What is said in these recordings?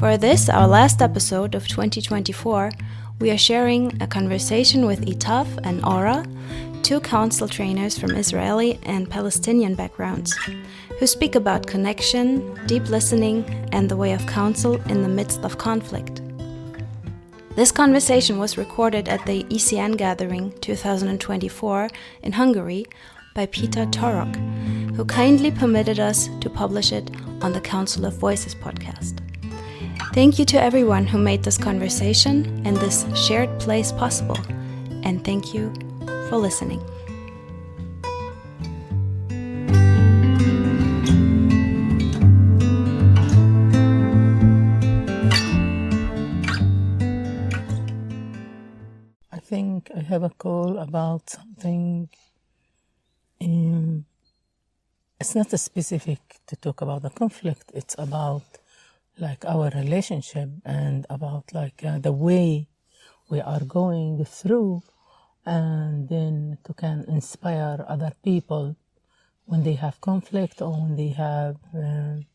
For this, our last episode of 2024, we are sharing a conversation with Itaf and Aura, two council trainers from Israeli and Palestinian backgrounds, who speak about connection, deep listening, and the way of counsel in the midst of conflict. This conversation was recorded at the ECN Gathering 2024 in Hungary by Peter Torok, who kindly permitted us to publish it on the Council of Voices podcast. Thank you to everyone who made this conversation and this shared place possible, and thank you for listening. I think I have a call about something. It's not a specific to talk about the conflict. It's about like our relationship and about like the way we are going through, and then to can inspire other people when they have conflict or when they have a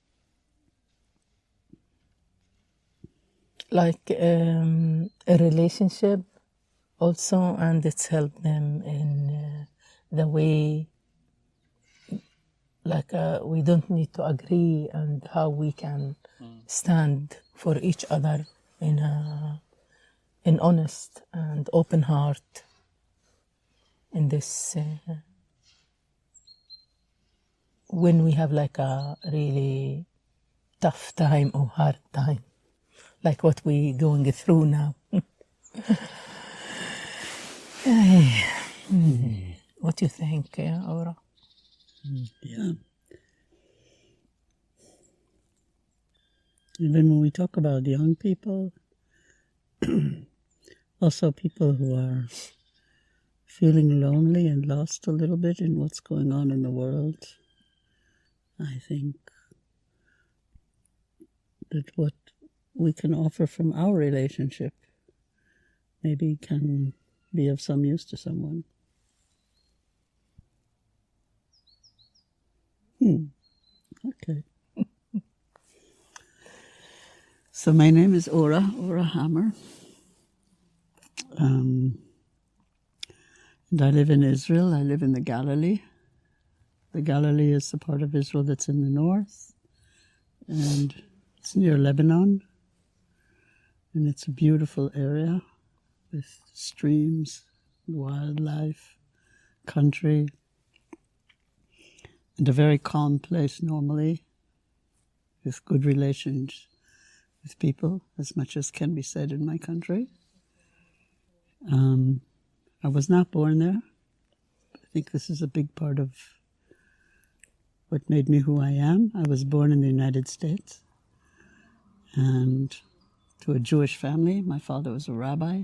relationship also, and it's helped them in the way like we don't need to agree, and how we can stand for each other in honest and open heart in this when we have like a really tough time or hard time, like what we going through now. What do you think, Aura? Yeah. Even when we talk about young people, also people who are feeling lonely and lost a little bit in what's going on in the world, I think that what we can offer from our relationship maybe can be of some use to someone. Okay. So my name is Aura Hammer. And I live in Israel. I live in the Galilee. The Galilee is the part of Israel that's in the north, and it's near Lebanon. And it's a beautiful area with streams, wildlife, country, and a very calm place normally, with good relations with people, as much as can be said in my country. I was not born there. I think this is a big part of what made me who I am. I was born in the United States, and to a Jewish family. My father was a rabbi,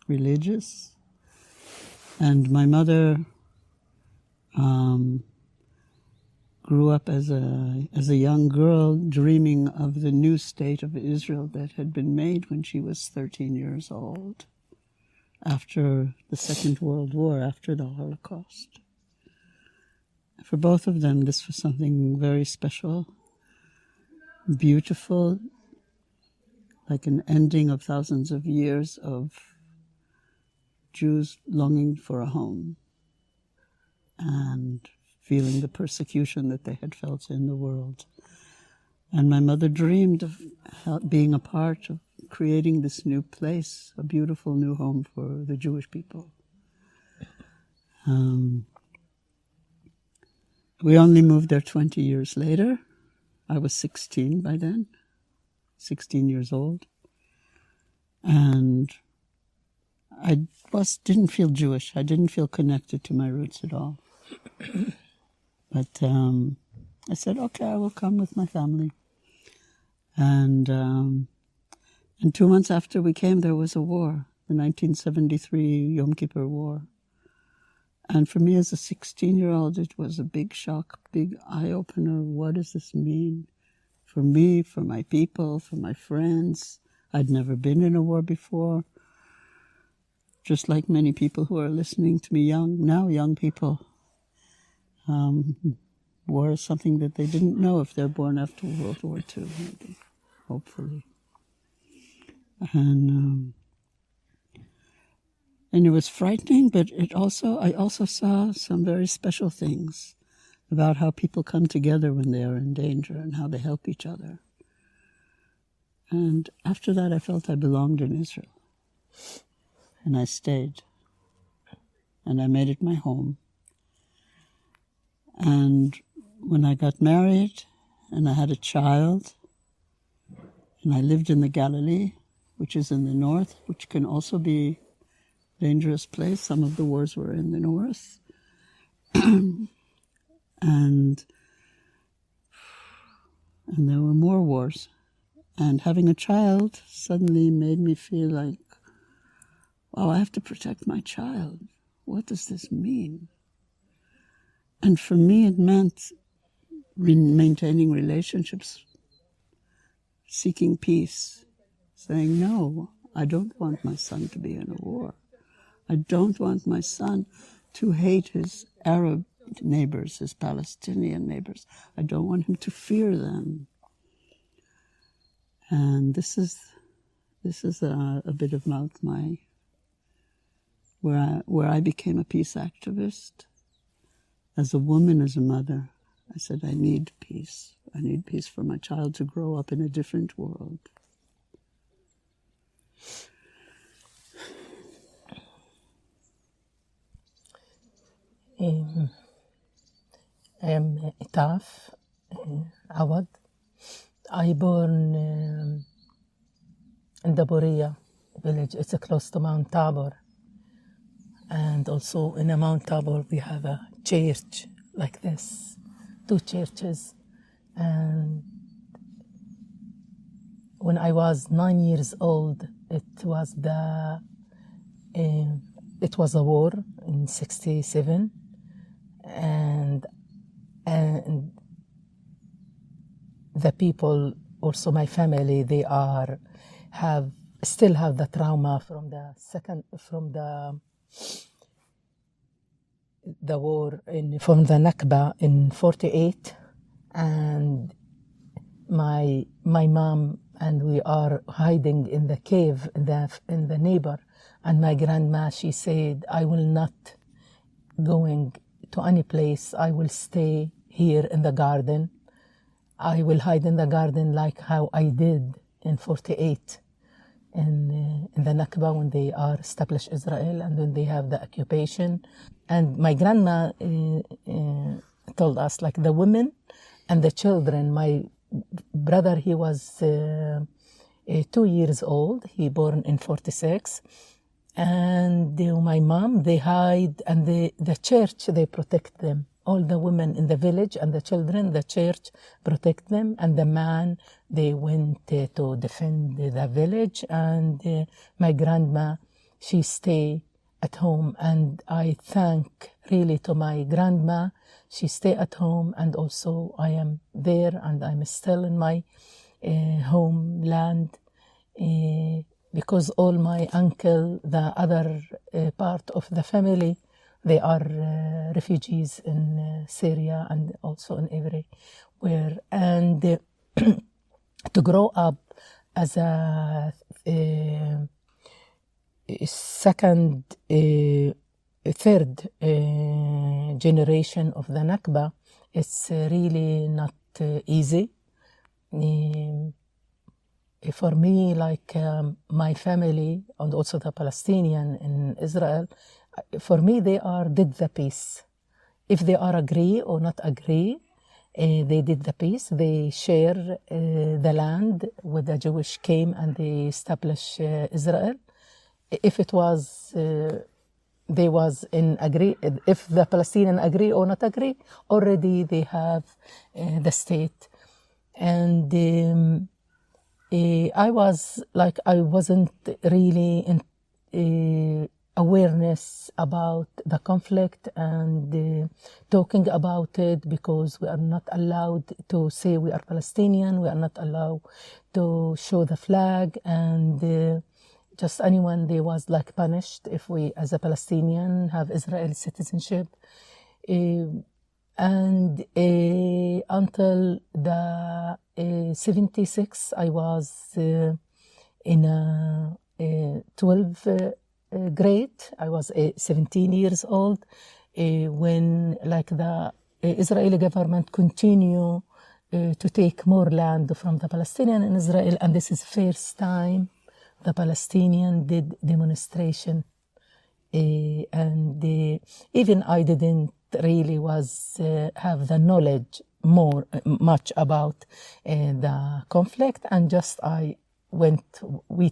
religious, and my mother grew up as a young girl dreaming of the new state of Israel that had been made when she was 13 years old, after the Second World War, after the Holocaust. For both of them, this was something very special, beautiful, like an ending of thousands of years of Jews longing for a home and feeling the persecution that they had felt in the world. And my mother dreamed of being a part of creating this new place, a beautiful new home for the Jewish people. We only moved there 20 years later. I was 16 by then, 16 years old. And I didn't feel Jewish. I didn't feel connected to my roots at all. But I said, okay, I will come with my family. And 2 months after we came, there was a war, the 1973 Yom Kippur War. And for me as a 16-year-old, it was a big shock, big eye-opener. What does this mean for me, for my people, for my friends? I'd never been in a war before. Just like many people who are listening to me young people. War is something that they didn't know if they're born after World War II, maybe. hopefully. And it was frightening, but I also saw some very special things about how people come together when they are in danger and how they help each other. And after that, I felt I belonged in Israel. And I stayed. And I made it my home. And when I got married and I had a child, and I lived in the Galilee, which is in the north, which can also be a dangerous place. Some of the wars were in the north. and there were more wars. And having a child suddenly made me feel like, wow, I have to protect my child. What does this mean? And for me, it meant maintaining relationships, seeking peace, saying, no, I don't want my son to be in a war. I don't want my son to hate his Arab neighbors, his Palestinian neighbors. I don't want him to fear them. And this is a bit of where I became a peace activist. As a woman, as a mother, I said, I need peace. I need peace for my child to grow up in a different world. I am Itaf Aura. I born in the Boria village. It's close to Mount Tabor. And also in Mount Tabor we have a church like this, 2 churches. And when I was 9 years old, it was a war in 1967, and the people, also my family, they still have the trauma from the war from the Nakba in 1948, and my mom and we are hiding in the cave in the neighbor, and my grandma, she said, I will not going to any place. I will stay here in the garden. I will hide in the garden like how I did in 1948 in the Nakba, when they are established Israel and when they have the occupation. And my grandma told us, like, the women and the children. My brother, he was 2 years old. He born in 1946. And my mom, they hide, and the church, they protect them. All the women in the village and the children, the church protect them. And the man, they went to defend the village. And my grandma, she stay at home. And I thank really to my grandma. She stay at home, and also I am there, and I'm still in my homeland. Because all my uncle, the other part of the family, they are refugees in Syria and also in everywhere. And to grow up as a third generation of the Nakba, it's really not easy. For me, like my family and also the Palestinian in Israel, for me, they did the peace. If they are agree or not agree, they did the peace. They share the land where the Jewish came and they established Israel. If it was, they was in agree, if the Palestinian agree or not agree, already they have the state. And I was like, I wasn't really in awareness about the conflict and talking about it, because we are not allowed to say we are Palestinian. We are not allowed to show the flag, and just anyone, they was like punished if we as a Palestinian have Israeli citizenship. And until the 1976, I was in a 12th grade. I was 17 years old when like the Israeli government continue to take more land from the Palestinian in Israel, and this is first time the Palestinian did demonstration. And even I didn't really have the knowledge much about the conflict, and just I went. We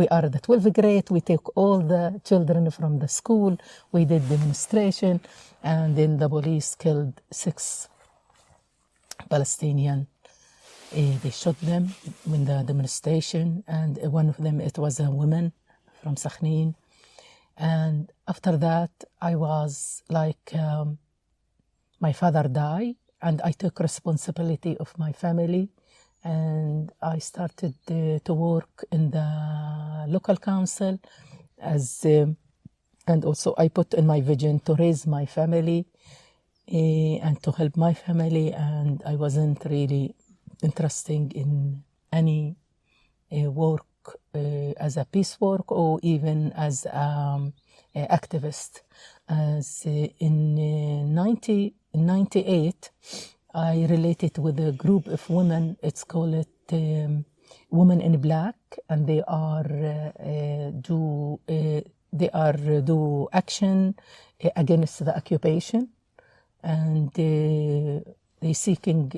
are the 12th grade. We take all the children from the school. We did demonstration, and then the police killed 6 Palestinian. They shot them in the demonstration, and one of them, it was a woman from Sakhnin. And after that, I was like, my father died, and I took responsibility of my family, and I started to work in the local council and also I put in my vision to raise my family and to help my family, and I wasn't really interested in any work as a peace work or even as activist. As in 1998, I related with a group of women. It's called Women in Black, and they do action against the occupation, and they seeking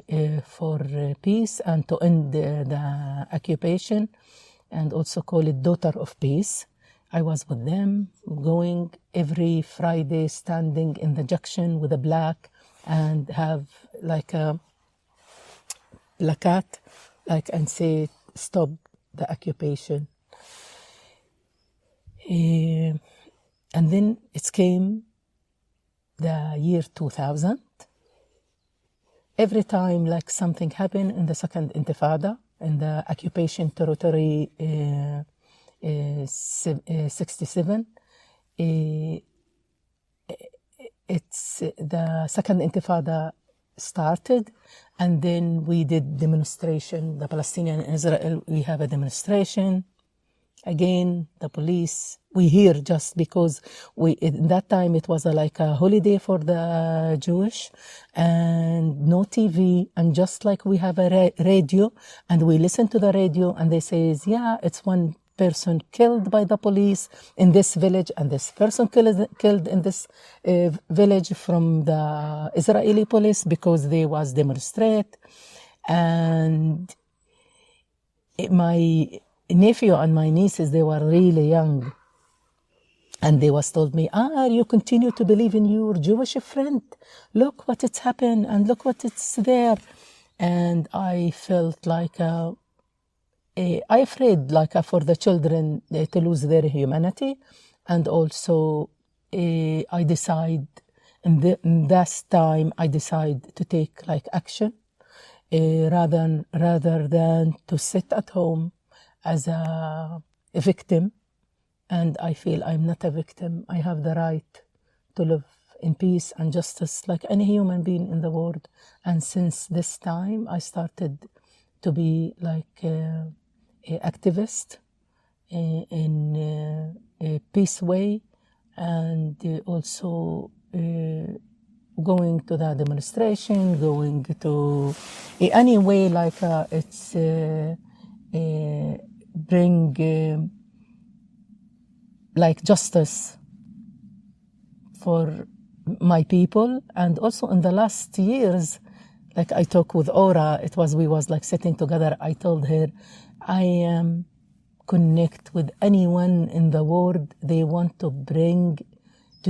for peace and to end the occupation, and also call it Daughter of Peace. I was with them, going every Friday, standing in the junction with a plaque and have like a placard, and say, stop the occupation. And then it came the year 2000. Every time like something happened in the second Intifada, in the occupation territory 67, it's the second Intifada started, and then we did demonstration. The Palestinian and Israel, we have a demonstration. Again, the police, we hear just because in that time it was like a holiday for the Jewish, and no TV, and just like we have a radio, and we listen to the radio, and they says, yeah, it's one person killed by the police in this village, and this person killed in this village from the Israeli police because they was demonstrate. And my nephew and my nieces, they were really young, and they was told me, you continue to believe in your Jewish friend, look what it's happened and look what it's there. And I felt like I afraid for the children to lose their humanity. And also I decide in that time I decide to take action rather than to sit at home as a victim. And I feel I'm not a victim. I have the right to live in peace and justice like any human being in the world. And since this time, I started to be an activist in a peace way, and also going to the demonstration, going to any way it's bring justice for my people. And also in the last years, I talk with Aura, we was sitting together. I told her I am connect with anyone in the world. They want to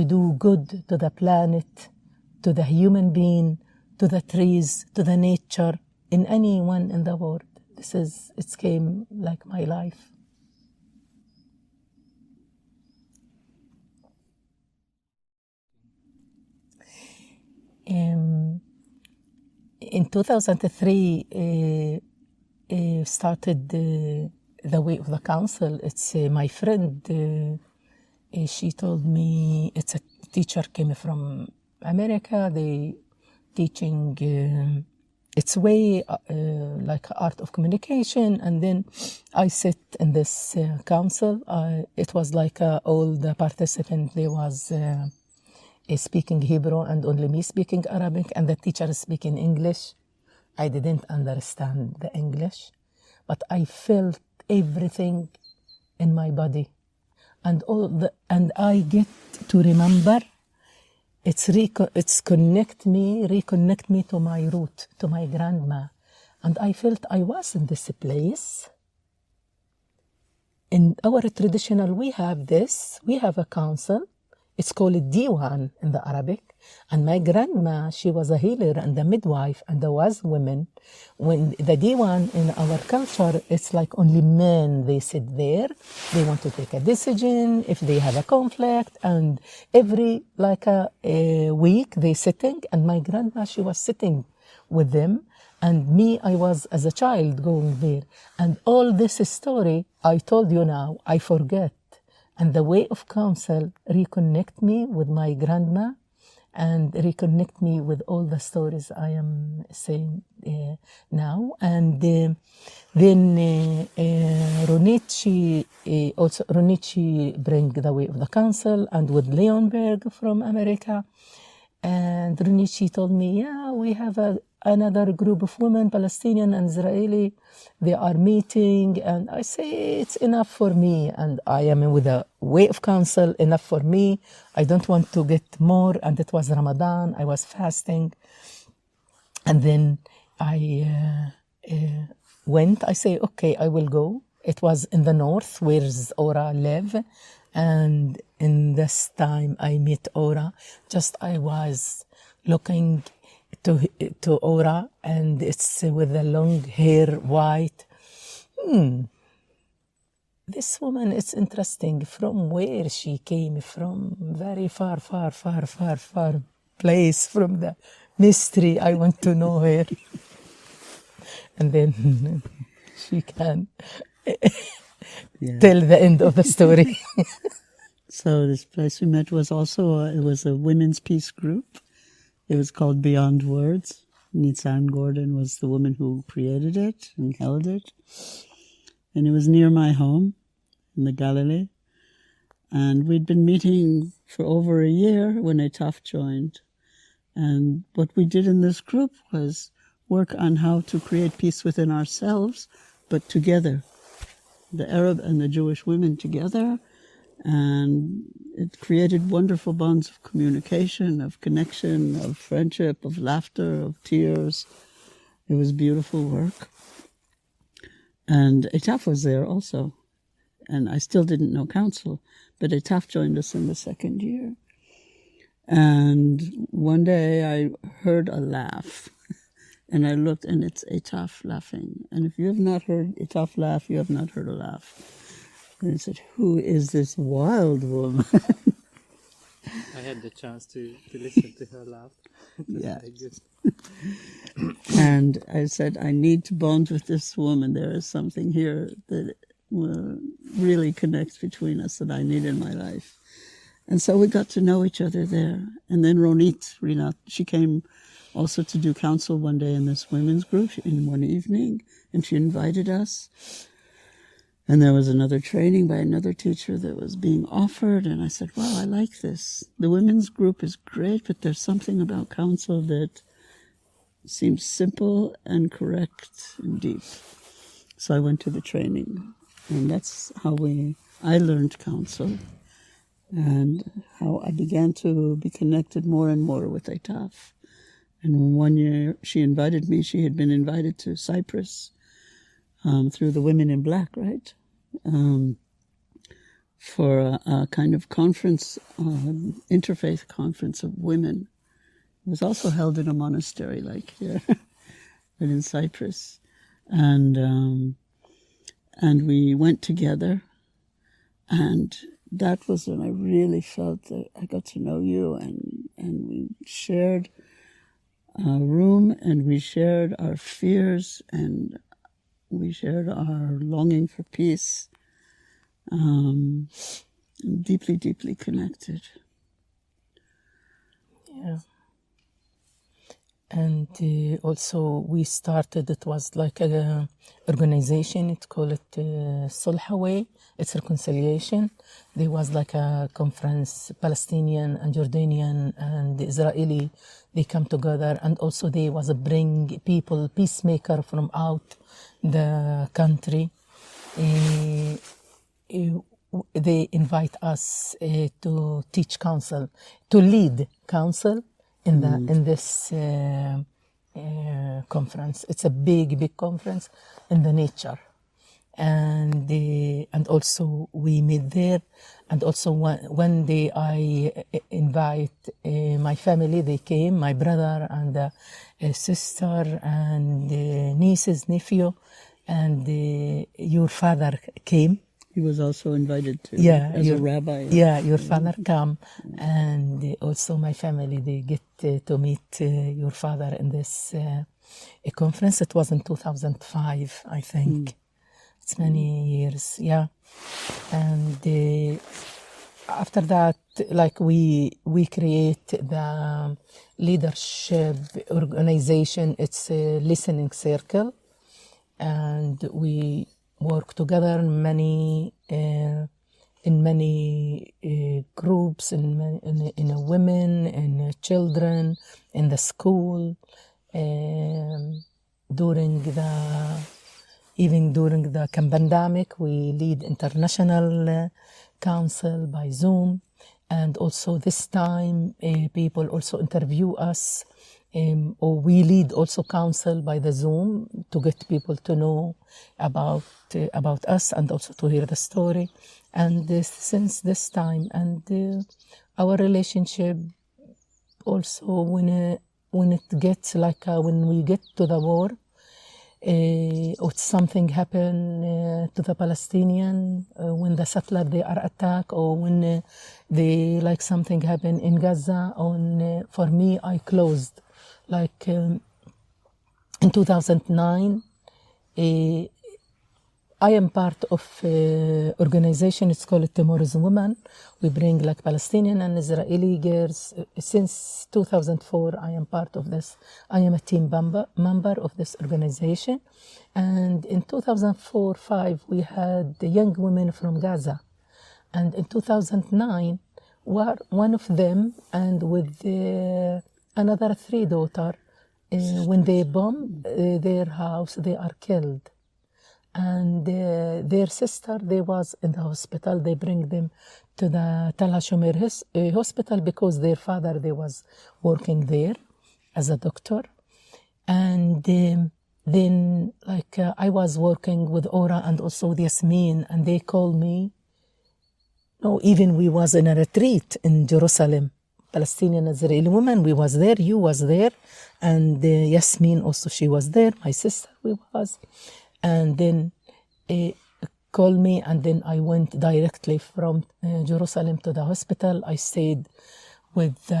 do good to the planet, to the human being, to the trees, to the nature, in anyone in the world. It came like my life. In 2003, started the way of the council. It's my friend. She told me it's a teacher came from America. They teaching it's way like art of communication. And then I sit in this council. It was like all the participants, they was speaking Hebrew and only me speaking Arabic, and the teacher speaking English. I didn't understand the English, but I felt everything in my body, and I get to remember. It's reconnect me to my root, to my grandma, and I felt I was in this place. In our traditional, we have a council. It's called Diwan in the Arabic. And my grandma, she was a healer and a midwife, and there was women. When the Diwan in our culture, it's like only men, they sit there. They want to take a decision if they have a conflict. And every a week they sitting, and my grandma, she was sitting with them. And me, I was as a child going there. And all this story I told you now, I forget. And the way of counsel reconnect me with my grandma and reconnect me with all the stories I am saying now. And then Ronici bring the way of the council, and with Leonberg from America. And Ronici told me, yeah, we have another group of women, Palestinian and Israeli. They are meeting, and I say it's enough for me, and I am with a way of counsel, enough for me. I don't want to get more. And it was Ramadan, I was fasting. And then I went, I say, okay, I will go. It was in the north, where Aura live. And in this time I met Aura. Just I was looking to Aura, and it's with the long hair, white. This woman, it's interesting from where she came from, very far place from the mystery. I want to know her. And then she can tell the end of the story. So this place we met was also, it was a women's peace group. It was called Beyond Words. Nitzan Gordon was the woman who created it and held it. And it was near my home in the Galilee. And we'd been meeting for over a year when Itaf joined. And what we did in this group was work on how to create peace within ourselves, but together. The Arab and the Jewish women together. And it created wonderful bonds of communication, of connection, of friendship, of laughter, of tears. It was beautiful work. And Itaf was there also. And I still didn't know council, but Itaf joined us in the second year. And one day I heard a laugh. And I looked, and it's Itaf laughing. And if you have not heard Itaf laugh, you have not heard a laugh. And I said, who is this wild woman? I had the chance to listen to her laugh. Yeah. And I said, I need to bond with this woman. There is something here that really connects between us that I need in my life. And so we got to know each other there. And then Rinat, she came also to do counsel one day in this women's group in one evening, and she invited us. And there was another training by another teacher that was being offered, and I said, wow, I like this. The women's group is great, but there's something about counsel that seems simple and correct and deep. So I went to the training, and that's how I learned counsel, and how I began to be connected more and more with Itaf. And one year she invited me, she had been invited to Cyprus through the Women in Black, right? For a kind of conference, interfaith conference of women. It was also held in a monastery like here, but in Cyprus. And we went together, and that was when I really felt that I got to know you, and we shared a room, and we shared our fears, and we shared our longing for peace, deeply, deeply connected. Yeah. And also we started, it was like a organization, it's called it Sulhaway, it's reconciliation. There was like a conference, Palestinian and Jordanian and Israeli, they come together, and also they was a bring people, peacemaker from out the country. They invite us to teach council, to lead council in this conference. It's a big conference in the nature, and also we meet there. And also one day I invite my family. They came, my brother and sister and nieces, nephew, and your father came. He was also invited to, as a rabbi. Yeah, your father come, and also my family, they get to meet your father in this conference. It was in 2005, I think. It's many years, yeah. And after that, like we create the leadership organization. It's a listening circle, and we work together in many groups, in women, in children, in the school, even during the pandemic. We lead international council by Zoom, and also this time people also interview us. Or we lead also council by the Zoom to get people to know about us, and also to hear the story. And since this time, and our relationship also, when it gets like when we get to the war, or something happen to the Palestinian, when the settler they are attacked, or when they like something happen in Gaza. For me, I closed. Like in 2009, I am part of organization, it's called Tomorrow's Women. We bring like Palestinian and Israeli girls. Since 2004, I am part of this. I am a team member of this organization. And in 2004-5, we had the young women from Gaza. And in 2009, one of them, and with another 3 daughters, when they bomb their house, they are killed. And their sister, they was in the hospital. They bring them to the Tal HaShomer hospital because their father, they was working there as a doctor. And then like I was working with Aura and also with Yasmin, and they called me. No, even we was in a retreat in Jerusalem. Palestinian Israeli women, we was there, you was there, and Yasmin also, she was there, my sister, we was. And then called me, and then I went directly from Jerusalem to the hospital. I stayed with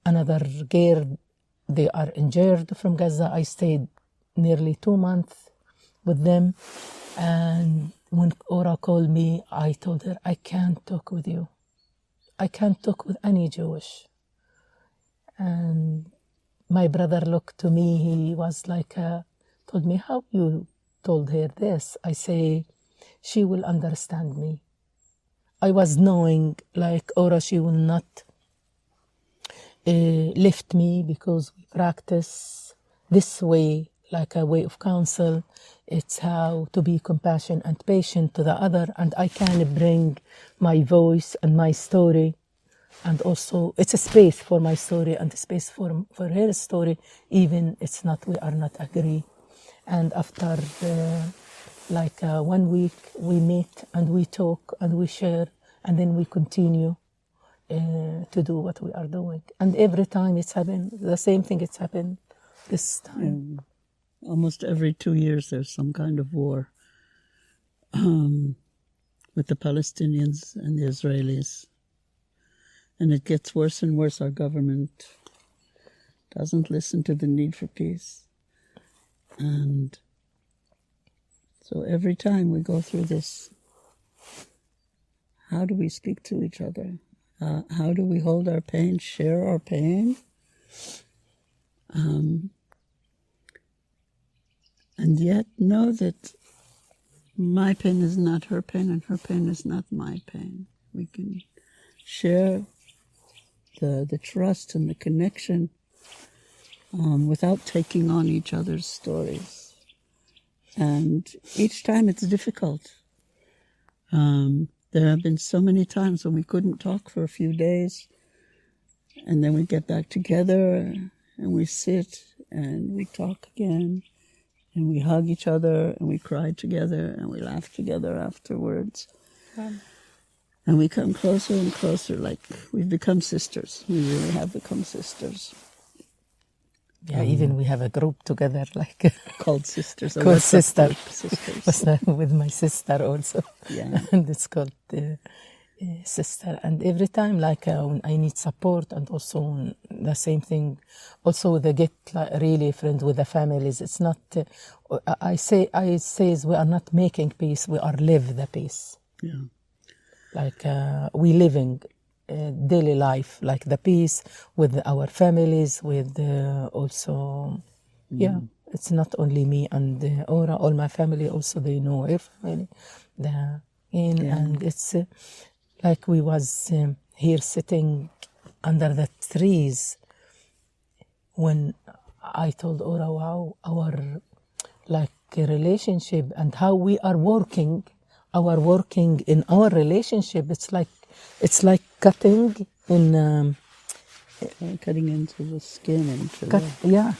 another girl. They are injured from Gaza. I stayed nearly 2 months with them. And when Aura called me, I told her, I can't talk with you. I can't talk with any Jewish. And my brother looked to me, he was like, told me, how you told her this? I say, she will understand me. I was knowing like Aura, she will not lift me, because we practice this way, like a way of counsel. It's how to be compassionate and patient to the other, and I can bring my voice and my story, and also it's a space for my story and a space for her story, even it's not, we are not agree. And after 1 week, we meet and we talk and we share, and then we continue to do what we are doing. And every time it's happened, the same thing, it's happened this time. Almost every 2 years there's some kind of war with the Palestinians and the Israelis. And it gets worse and worse. Our government doesn't listen to the need for peace. And so every time we go through this, how do we speak to each other? How do we hold our pain, share our pain? And yet know that my pain is not her pain and her pain is not my pain. We can share the trust and the connection without taking on each other's stories. And each time it's difficult. There have been so many times when we couldn't talk for a few days, and then we get back together and we sit and we talk again, and we hug each other and we cry together and we laugh together afterwards. And we come closer and closer, like we've become sisters. We really have become sisters. Yeah, even we have a group together, like Called Sisters. called Sister. Sisters. With my sister also. Yeah. And it's called Sister. And every time, like when I need support, and also the same thing, also they get like really friends with the families. It's not. I say we are not making peace. We are live the peace. Yeah. Like we living daily life, like the peace with our families, with also, yeah, it's not only me and Aura, all my family also, they know everybody. And it's like we was here sitting under the trees when I told Aura, wow, our like relationship and how we are working in our relationship, it's like cutting in Cutting into the skin.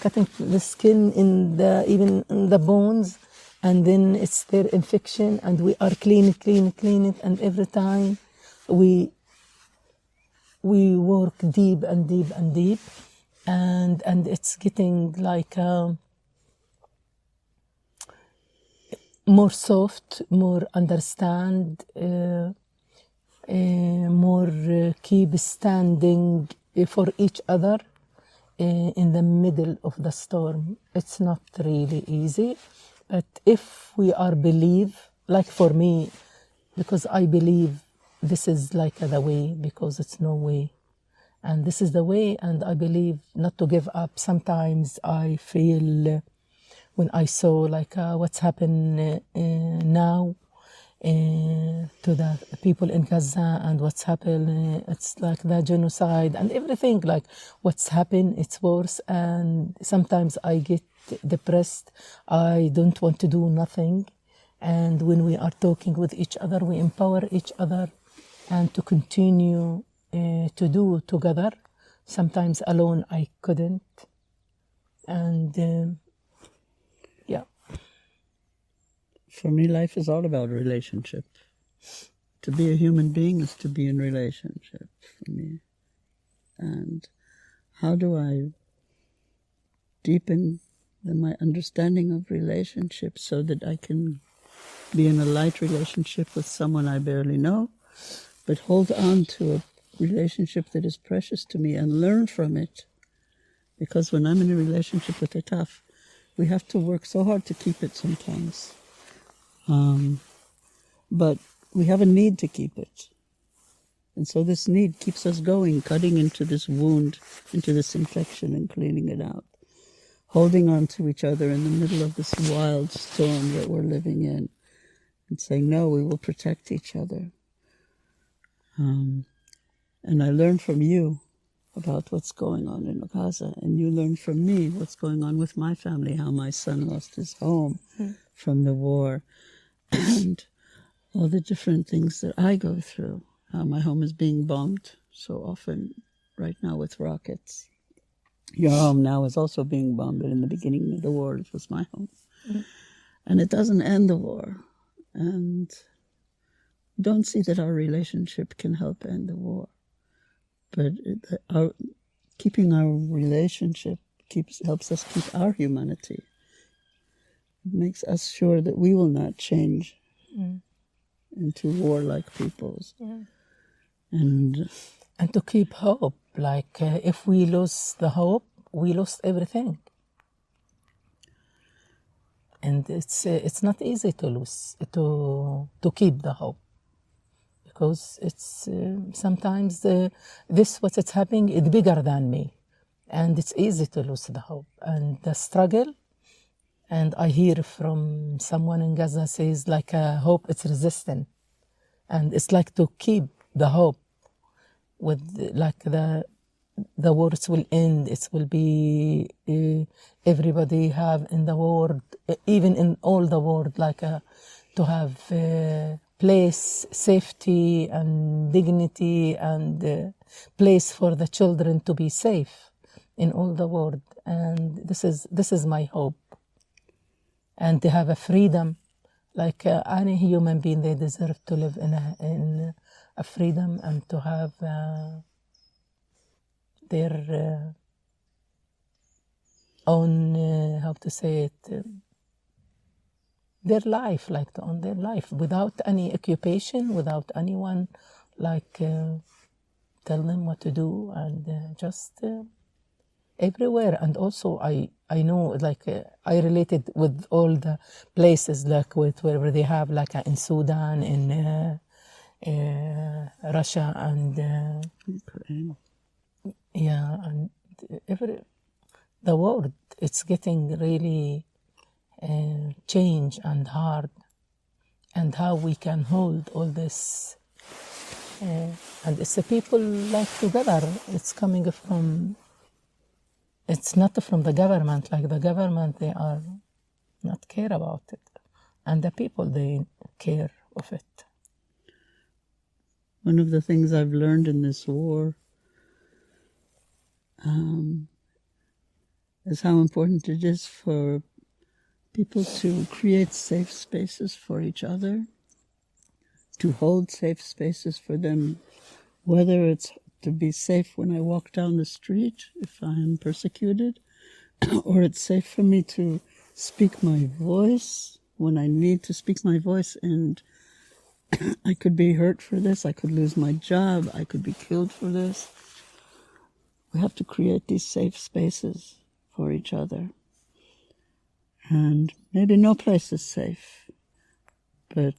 cutting the skin even in the bones, and then it's their infection, and we are clean it, and every time we work deep, and it's getting like more soft, more understand, more keep standing for each other in the middle of the storm. It's not really easy, but if we are believe, like for me, because I believe this is like the way, because it's no way, and this is the way, and I believe not to give up. Sometimes I feel when I saw like what's happened now to the people in Gaza, and what's happened, it's like the genocide and everything, like what's happened, it's worse. And sometimes I get depressed. I don't want to do nothing. And when we are talking with each other, we empower each other and to continue to do together. Sometimes alone I couldn't. And yeah. For me, life is all about relationship. To be a human being is to be in relationship for me. And how do I deepen my understanding of relationships so that I can be in a light relationship with someone I barely know, but hold on to a relationship that is precious to me and learn from it. Because when I'm in a relationship with Itaf, we have to work so hard to keep it sometimes. But we have a need to keep it. And so this need keeps us going, cutting into this wound, into this infection and cleaning it out. Holding on to each other in the middle of this wild storm that we're living in. And saying, no, we will protect each other. And I learned from you about what's going on in Gaza. And you learned from me what's going on with my family, how my son lost his home from the war. And all the different things that I go through. How my home is being bombed so often right now with rockets. Your home now is also being bombed, but in the beginning of the war, it was my home. And it doesn't end the war. And don't see that our relationship can help end the war. But keeping our relationship helps us keep our humanity. It makes us sure that we will not change into warlike peoples. And to keep hope. Like if we lose the hope, we lost everything. And it's not easy to lose, to keep the hope. Because it's sometimes this what is happening is bigger than me. and it's easy to lose the hope and the struggle. And I hear from someone in Gaza says like hope it's resistant, and it's like to keep the hope with like the wars will end. It will be everybody have in the world, even in all the world, like to have place, safety and dignity, and place for the children to be safe in all the world. And this is my hope. And to have a freedom, like any human being, they deserve to live in a freedom and to have their own, how to say it, their life, like to own their life without any occupation, without anyone like tell them what to do, and just everywhere. And also I know, like I related with all the places, like with wherever they have, like in Sudan, in Russia, and Ukraine. Yeah, and the world, it's getting really change and hard, and how we can hold all this, and it's the people like together. It's coming from. It's not from the government. Like the government, they are not care about it, and the people, they care of it. One of the things I've learned in this war is how important it is for people to create safe spaces for each other, to hold safe spaces for them, whether it's to be safe when I walk down the street if I am persecuted, or it's safe for me to speak my voice when I need to speak my voice, and I could be hurt for this, I could lose my job, I could be killed for this. We have to create these safe spaces for each other. And maybe no place is safe, but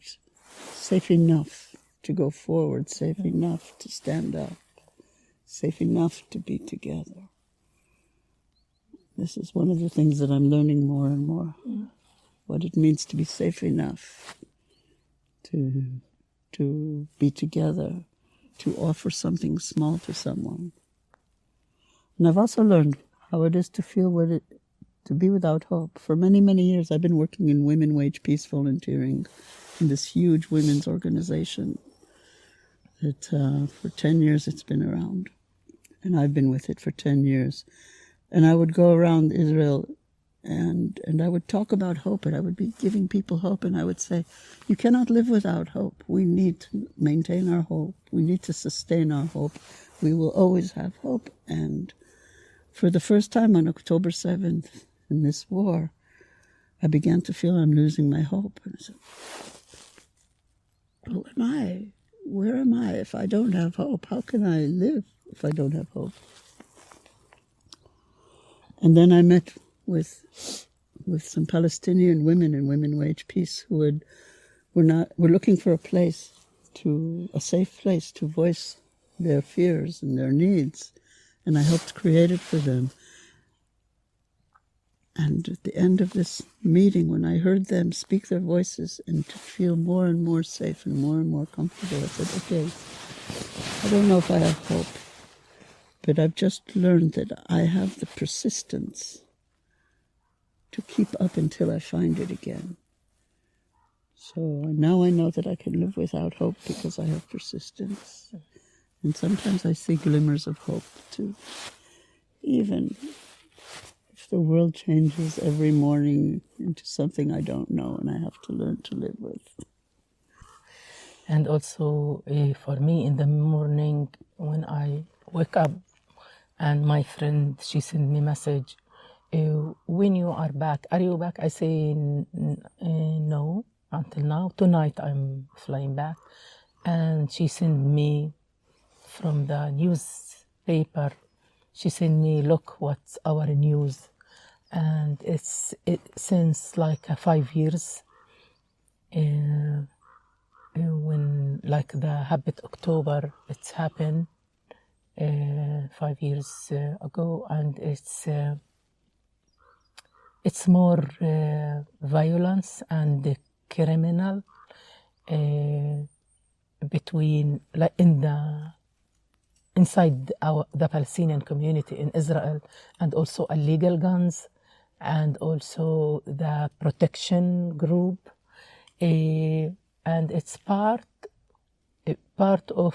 safe enough to go forward, safe enough to stand up, safe enough to be together. This is one of the things that I'm learning more and more, what it means to be safe enough to be together, to offer something small to someone. And I've also learned how it is to feel to be without hope. For many, many years, I've been working in women wage peace volunteering in this huge women's organization that for 10 years it's been around. And I've been with it for 10 years. And I would go around Israel and I would talk about hope, and I would be giving people hope, and I would say, you cannot live without hope. We need to maintain our hope. We need to sustain our hope. We will always have hope. And for the first time on October 7th in this war, I began to feel I'm losing my hope. And I said, who am I? Where am I if I don't have hope? How can I live if I don't have hope? And then I met with some Palestinian women in Women Wage Peace who were looking for a safe place to voice their fears and their needs, and I helped create it for them. And at the end of this meeting, when I heard them speak their voices and to feel more and more safe and more comfortable, I said, okay, I don't know if I have hope, but I've just learned that I have the persistence to keep up until I find it again. So now I know that I can live without hope because I have persistence. And sometimes I see glimmers of hope too. Even if the world changes every morning into something I don't know and I have to learn to live with. And also for me in the morning when I wake up, and my friend, she sent me a message, when you are back, are you back? I say, no, until now. Tonight I'm flying back. And she sent me from the newspaper, she sent me, look what's our news. And it's since like 5 years, when like the Habit October, it's happened. 5 years ago, and it's more violence and criminal between, like, inside the Palestinian community in Israel, and also illegal guns, and also the protection group, and it's part of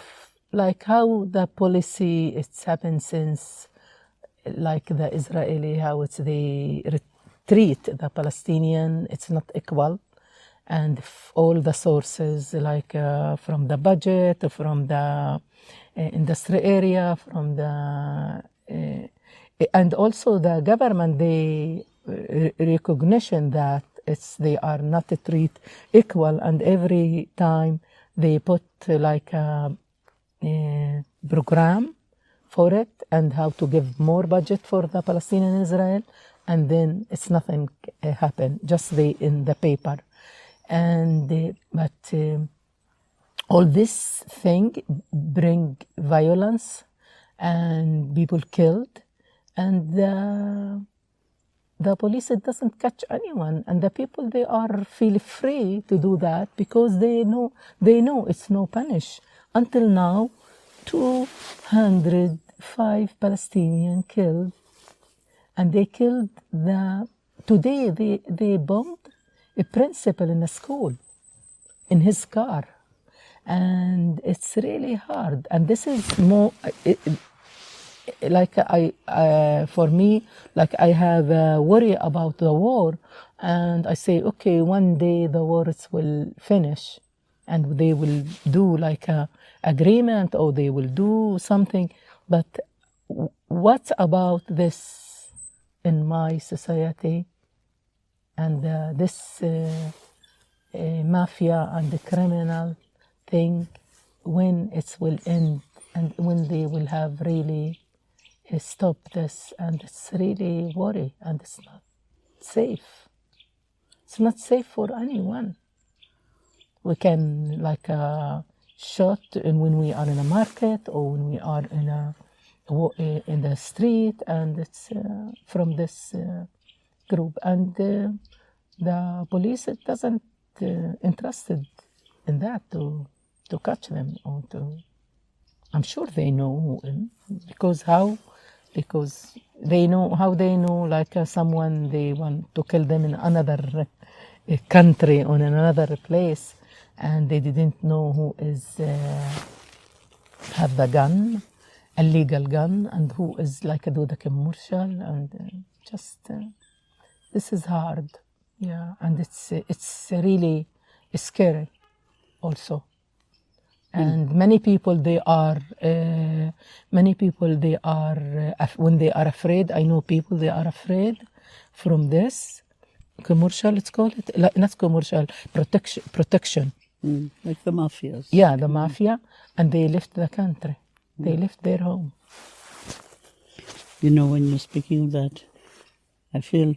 like how the policy it's happened since, like the Israeli, how it's they treat the Palestinian, it's not equal, and all the sources, like from the budget, from the industry area, from the and also the government, they recognition that they are not treated equal, and every time they put like a program for it, and how to give more budget for the Palestinian Israel, and then it's nothing happen, just in the paper, and but all this thing bring violence and people killed, and the police, it doesn't catch anyone, and the people, they are feel free to do that because they know it's no punish. Until now, 205 Palestinians killed, and they killed today they bombed a principal in a school in his car, and it's really hard. And this is more like for me, like I have a worry about the war, and I say, okay, one day the wars will finish, and they will do like a agreement, or they will do something. But what about this in my society, and this mafia and the criminal thing, when it will end, and when they will have really stop this? And it's really worry, and it's not safe. It's not safe for anyone. We can like shot when we are in a market, or when we are in the street, and it's from this group, and the police, it doesn't interested in that to catch them, or to. I'm sure they know, because they know how they know, like someone they want to kill them in another country or in another place, and they didn't know who is have the gun, illegal gun, and who is like do the commercial, and just this is hard, yeah, and it's really scary also. And many people they are when they are afraid. I know people, they are afraid from this commercial, let's call it, like, not commercial, protection. Like the mafias. Yeah, the mafia, and they left the country. They left their home. You know, when you're speaking of that, I feel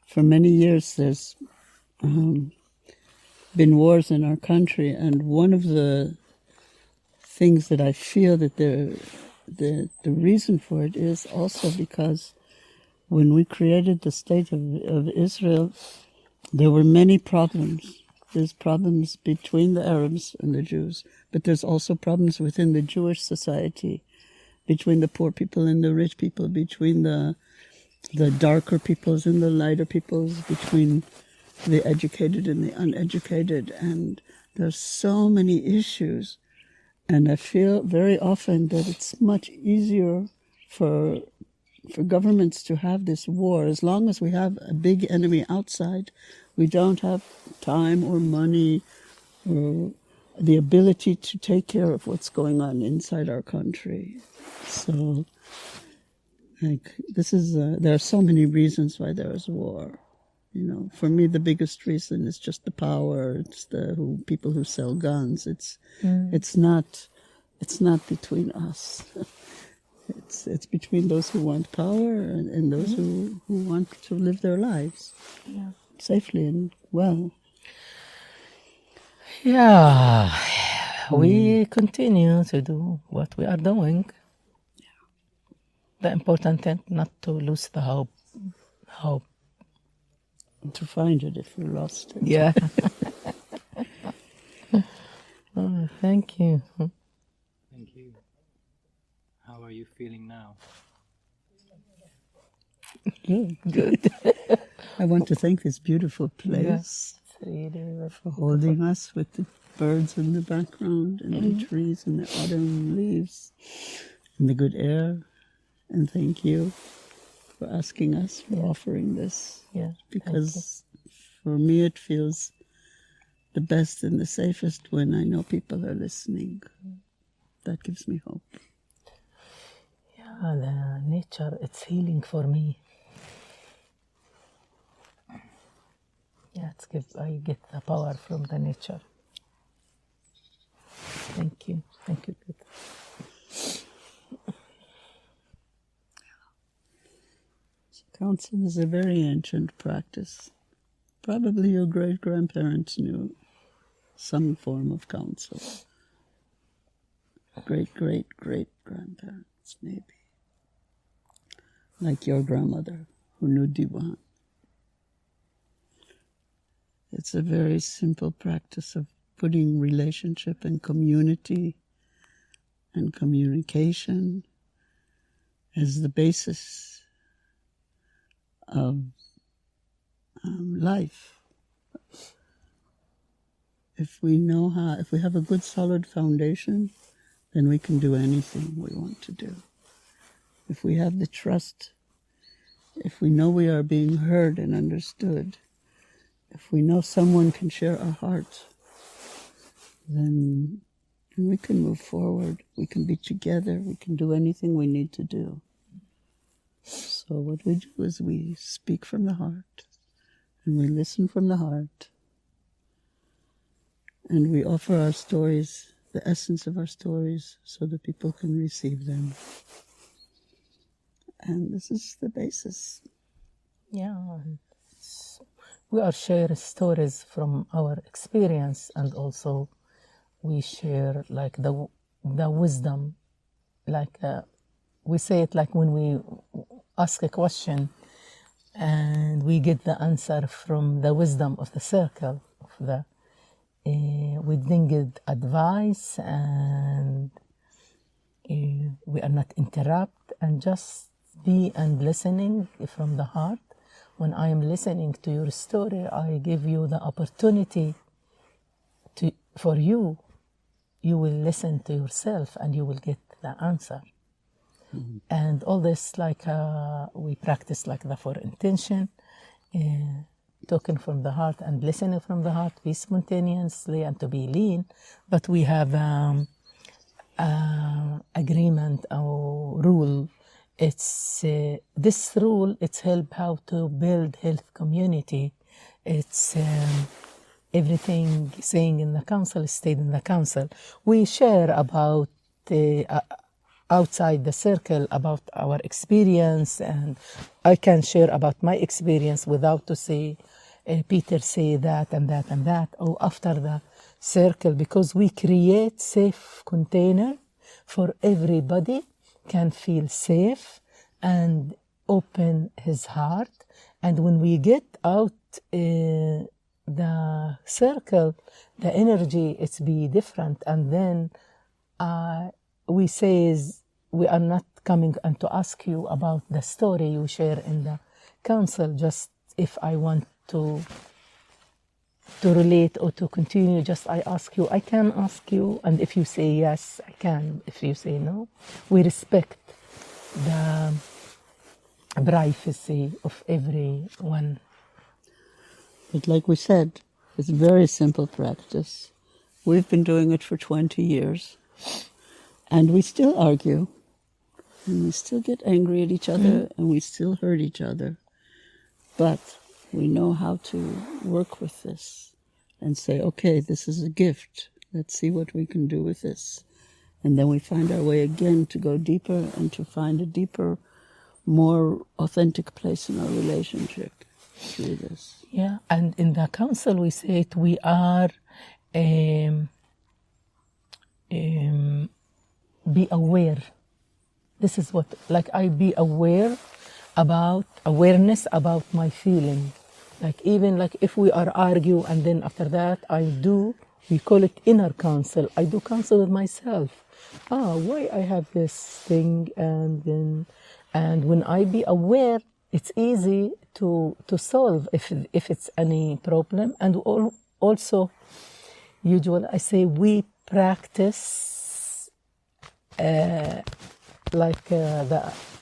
for many years there's been wars in our country, and one of the things that I feel that the reason for it is also because when we created the state of Israel, there were many problems. There's problems between the Arabs and the Jews, but there's also problems within the Jewish society, between the poor people and the rich people, between the darker peoples and the lighter peoples, between the educated and the uneducated, and there's so many issues. And I feel very often that it's much easier for governments to have this war. As long as we have a big enemy outside, we don't have time or money or the ability to take care of what's going on inside our country. So, like, this is there are so many reasons why there is war. You know, for me, the biggest reason is just the power. It's the people who sell guns. It's not between us. It's between those who want power and those who want to live their lives safely and well. Yeah. we continue to do what we are doing. The important thing, not to lose the hope. To find it if we lost it. Yeah. Oh, thank you. Thank you. How are you feeling now? Good. I want to thank this beautiful place for holding us with the birds in the background and the trees and the autumn leaves and the good air. And thank you for asking us, for offering this. Yeah, because for me it feels the best and the safest when I know people are listening. That gives me hope. Yeah, the nature, it's healing for me. Yeah, I get the power from the nature. Thank you. Thank you, Peter. Council is a very ancient practice. Probably your great-grandparents knew some form of council. Great-great-great-grandparents, maybe. Like your grandmother, who knew Diwan. It's a very simple practice of putting relationship and community and communication as the basis of life. If we have a good solid foundation, then we can do anything we want to do. If we have the trust, if we know we are being heard and understood, if we know someone can share our heart, then we can move forward. We can be together. We can do anything we need to do. So what we do is we speak from the heart, and we listen from the heart, and we offer our stories, the essence of our stories, so that people can receive them. And this is the basis. Yeah, we are share stories from our experience, and also we share like the wisdom, like we say it like when we ask a question and we get the answer from the wisdom of the circle of the we didn't get advice, and we are not interrupt, and just be and listening from the heart. When I am listening to your story, I give you the opportunity for you will listen to yourself and you will get the answer. Mm-hmm. And all this, like we practice like the four intention, talking from the heart and listening from the heart, be spontaneously and to be lean. But we have agreement or rule. It's this rule. It's help how to build health community. It's everything saying in the council stayed in the council. We share about outside the circle about our experience, and I can share about my experience without to say Peter say that and that and that, or after the circle, because we create safe container for everybody can feel safe and open his heart. And when we get out the circle, the energy it's be different. And then we says we are not coming and to ask you about the story you share in the council. Just if I want to relate or to continue, just I ask you, I can ask you, and if you say yes, I can. If you say no, we respect the privacy of everyone. But like we said, it's a very simple practice. We've been doing it for 20 years, and we still argue, and we still get angry at each other, and we still hurt each other. But we know how to work with this and say, okay, this is a gift. Let's see what we can do with this. And then we find our way again to go deeper and to find a deeper, more authentic place in our relationship through this. Yeah, and in the council we say it, we are be aware. This is what, like, I be aware about awareness about my feeling. Like, even like if we are argue and then after that we call it inner counsel. I do counsel with myself. Why I have this thing, and when I be aware, it's easy to solve if it's any problem. And also, usually I say we practice the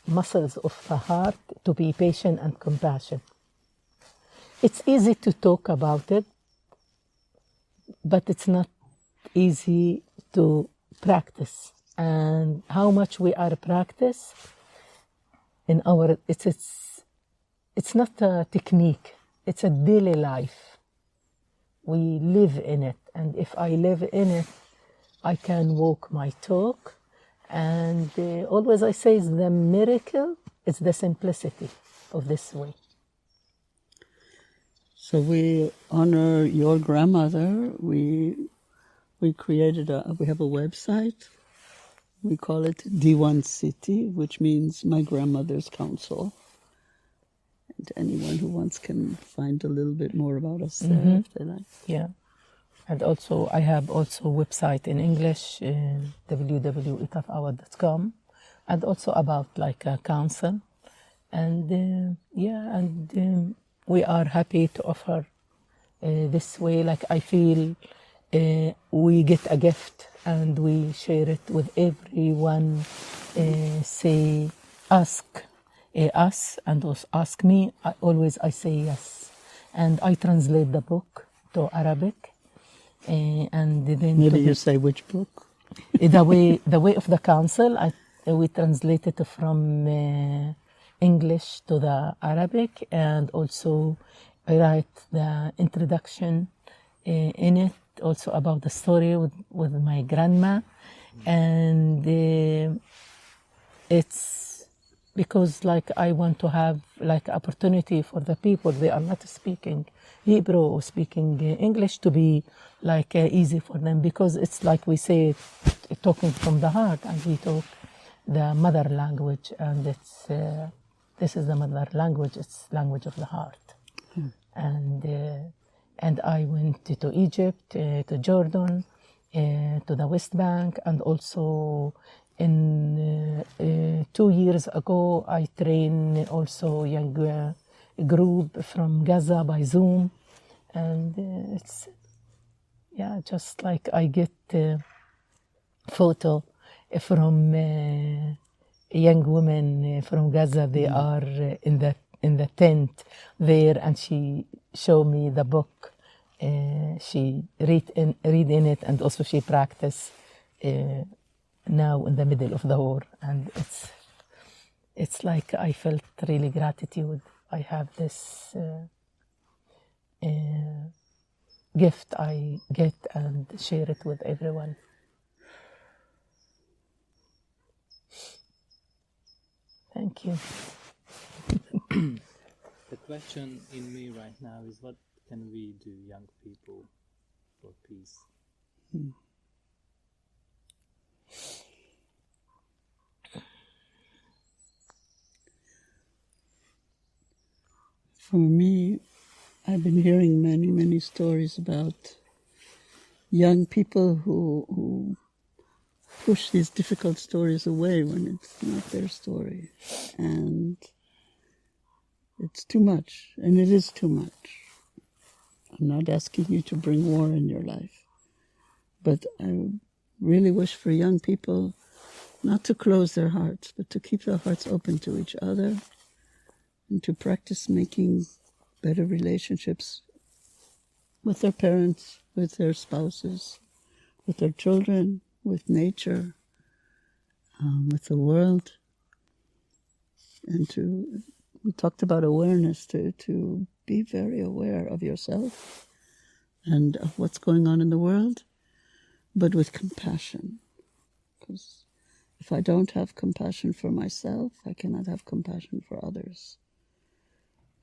muscles of the heart to be patient and compassion. It's easy to talk about it, but it's not easy to practice. And how much we are practice in our, it's not a technique, it's a daily life. We live in it, and if I live in it, I can walk my talk. And always I say the miracle is the simplicity of this way. So we honor your grandmother. We created we have a website. We call it D1 City, which means my grandmother's council. And anyone who wants can find a little bit more about us there if they like. Yeah. And also, I have also a website in English, www.itafandaura.com, and also about like a council. And we are happy to offer this way. Like, I feel we get a gift and we share it with everyone. Ask us and also ask me. I say yes. And I translate the book to Arabic. And then maybe you say which book? the way of the council. We translate it from English to the Arabic, and also I write the introduction in it, also about the story with my grandma. And it's because like I want to have like opportunity for the people, they are not speaking Hebrew or speaking English, to be like easy for them, because it's like we say, talking from the heart, and we talk the mother language, and it's this is the mother language, it's language of the heart. And I went to Egypt, to Jordan, to the West Bank, and also in 2 years ago I trained also young group from Gaza by Zoom. And it's just like I get photo from young women from Gaza. They are in the tent there, and she showed me the book. She read in it, and also she practice now in the middle of the war. And it's like I felt really gratitude. I have this gift I get and share it with everyone. Thank you. The question in me right now is, what can we do, young people, for peace? For me, I've been hearing many, many stories about young people who push these difficult stories away when it's not their story. And it's too much, and it is too much. I'm not asking you to bring war in your life, but I really wish for young people not to close their hearts, but to keep their hearts open to each other, and to practice making better relationships with their parents, with their spouses, with their children, with nature, with the world. And we talked about awareness, to be very aware of yourself and of what's going on in the world, but with compassion. Because if I don't have compassion for myself, I cannot have compassion for others.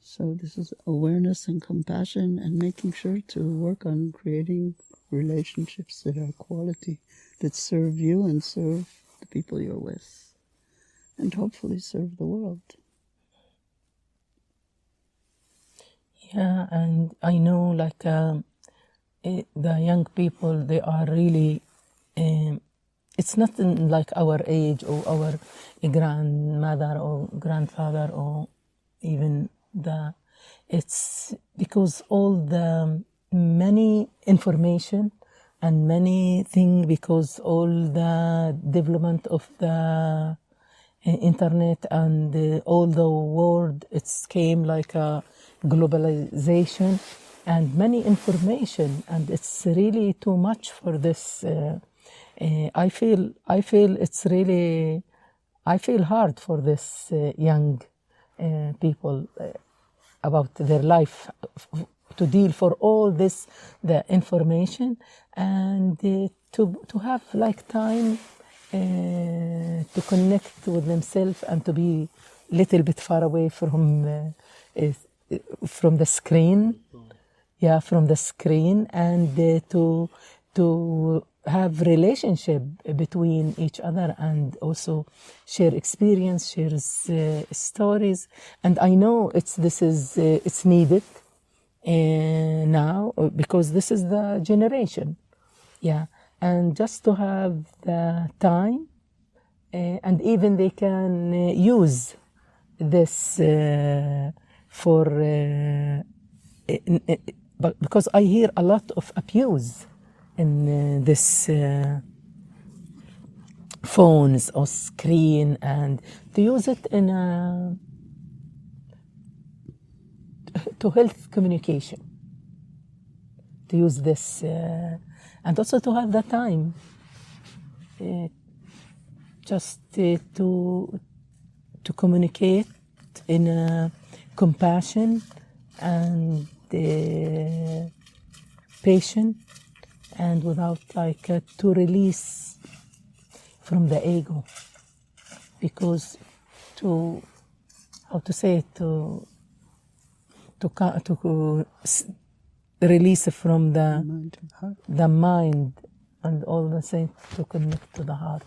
So this is awareness and compassion and making sure to work on creating relationships that are quality, that serve you and serve the people you're with, and hopefully serve the world. Yeah, and I know the young people, they are really, it's not like our age or our grandmother or grandfather or even it's because all the many information and many things, because all the development of the internet and all the world, it's came like a globalization and many information, and it's really too much for this. I feel it's really, I feel hard for this young people about their life to deal for all this, the information, and to have like time to connect with themselves and to be a little bit far away from the screen. Yeah, from the screen, and to have relationship between each other, and also share experience, share stories. And I know it's needed now, because this is the generation. Yeah, and just to have the time, and even they can use this for but because I hear a lot of abuse in this phones or screen, and to use it in to health communication, to use this and also to have the time just to communicate in compassion and patient, and without to release from the ego, because to release from the mind and all the things, to connect to the heart.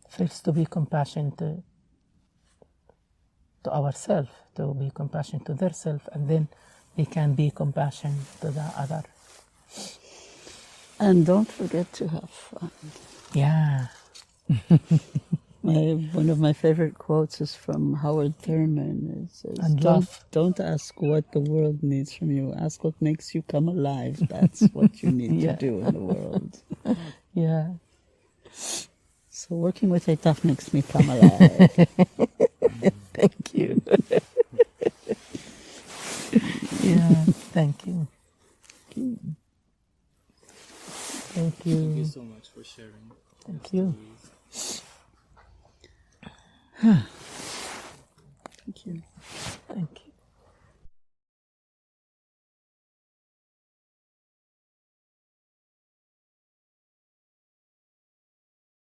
First, to be compassionate to ourselves, to be compassionate to their self, and then we can be compassionate to the other. And don't forget to have fun. Yeah. One of my favorite quotes is from Howard Thurman. It says, And love. Don't ask what the world needs from you. Ask what makes you come alive. That's what you need to do in the world. Yeah. So working with Itaf makes me come alive. Thank you. Yeah, thank you. Thank you. Thank you so much for sharing. Thank you. Stories.